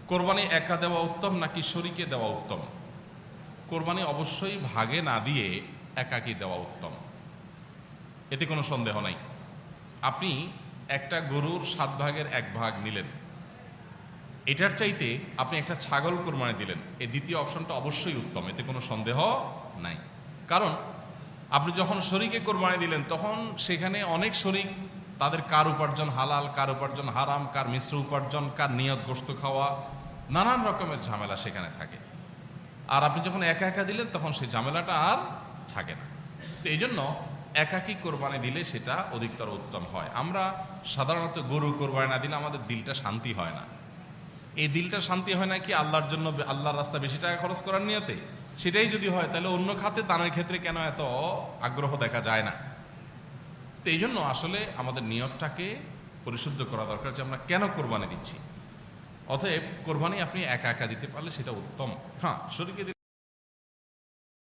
কোরবানি একা দেওয়া উত্তম নাকি শরীকে দেওয়া উত্তম? কোরবানি অবশ্যই ভাগে না দিয়ে একাকী দেওয়া উত্তম, এতে কোনো সন্দেহ নাই। আপনি একটা গরুর 7 ভাগের 1 ভাগ নিলেন, এটার চাইতে আপনি একটা ছাগল কোরবানি দিলেন, এই দ্বিতীয় অপশনটা অবশ্যই উত্তম, এতে কোনো সন্দেহ নাই। কারণ আপনি যখন শরীকে কোরবানি দিলেন তখন সেখানে অনেক শরীক, তাদের কার উপার্জন হালাল, কার উপার্জন হারাম, কার মিশ্র উপার্জন, কার নিয়ত গোশত খাওয়া, নানান রকমের ঝামেলা সেখানে থাকে। আর আপনি যখন একা একা দিলেন তখন সেই ঝামেলাটা আর থাকে না। তো এই জন্য একাকী কোরবানি দিলে সেটা অধিকতর উত্তম হয়। আমরা সাধারণত গরু কোরবানি না দিলে আমাদের দিলটা শান্তি হয় না। এই দিলটা শান্তি হয় না কি আল্লাহর জন্য, আল্লাহর রাস্তা বেশি টাকা খরচ করার নিয়তে? সেটাই যদি হয় তাহলে অন্য খাতে দানের ক্ষেত্রে কেন এত আগ্রহ দেখা যায় না? তো এই জন্য আসলে আমাদের নিয়তটাকে পরিশুদ্ধ করা দরকার যে আমরা কেন কোরবানি দিচ্ছি। অতএব কোরবানি আপনি একা একা দিতে পারলে সেটা উত্তম। হ্যাঁ, শরীকে